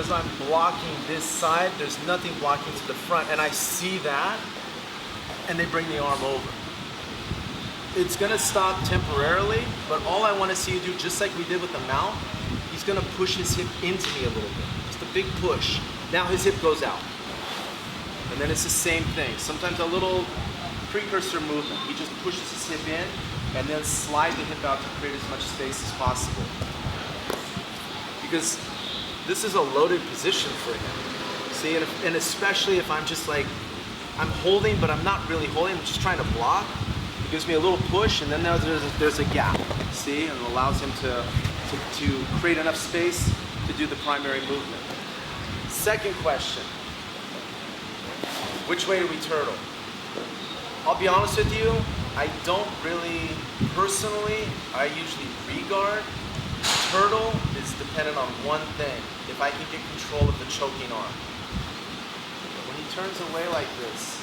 because I'm blocking this side, there's nothing blocking to the front, and I see that, and they bring the arm over. It's gonna stop temporarily, but all I wanna see you do, just like we did with the mount, he's gonna push his hip into me a little bit. Just a big push. Now his hip goes out. And then it's the same thing. Sometimes a little precursor movement. He just pushes his hip in and then slide the hip out to create as much space as possible. Because this is a loaded position for him. See, and especially if I'm just like, I'm holding, but I'm not really holding, I'm just trying to block. It gives me a little push, and then there's a gap, see? And it allows him to create enough space to do the primary movement. Second question, which way do we turtle? I'll be honest with you, I don't really, personally, I usually re-guard. Turtle is dependent on one thing, if I can get control of the choking arm. When he turns away like this,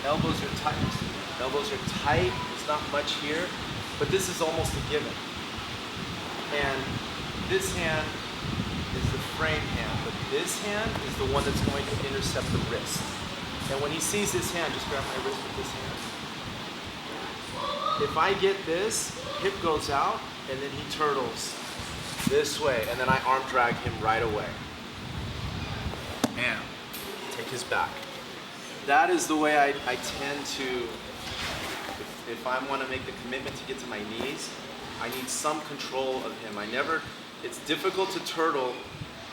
elbows are tight. Elbows are tight, there's not much here, but this is almost a given. And this hand is the frame hand, but this hand is the one that's going to intercept the wrist. And when he sees this hand, just grab my wrist with this hand. If I get this, hip goes out, and then he turtles this way, and then I arm drag him right away. And take his back. That is the way I tend to, if I want to make the commitment to get to my knees, I need some control of him. It's difficult to turtle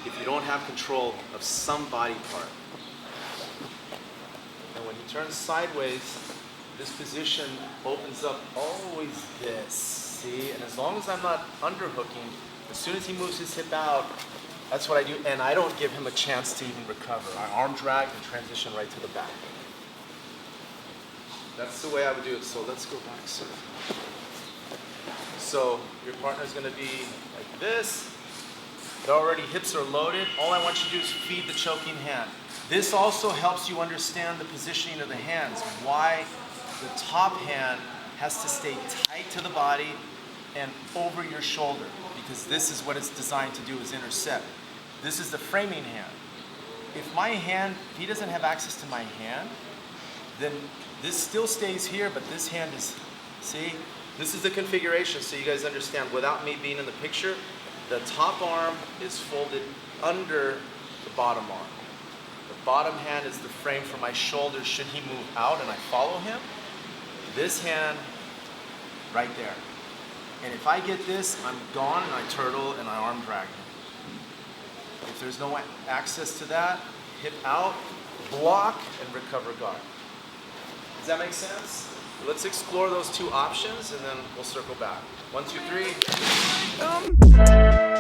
if you don't have control of some body part. And when he turns sideways, this position opens up always this, see? And as long as I'm not underhooking, as soon as he moves his hip out, that's what I do, and I don't give him a chance to even recover. I arm drag and transition right to the back. That's the way I would do it. So let's go back, sir. So your partner's gonna be like this. They're already, hips are loaded. All I want you to do is feed the choking hand. This also helps you understand the positioning of the hands, why the top hand has to stay tight to the body and over your shoulder, because this is what it's designed to do, is intercept. This is the framing hand. If my hand, if he doesn't have access to my hand, then this still stays here, but this hand is, see? This is the configuration, so you guys understand, without me being in the picture, the top arm is folded under the bottom arm. The bottom hand is the frame for my shoulder should he move out and I follow him. This hand, right there. And if I get this, I'm gone and I turtle and I arm drag him. If there's no access to that, hip out, block, and recover guard. Does that make sense? Let's explore those two options and then we'll circle back. 1, 2, 3.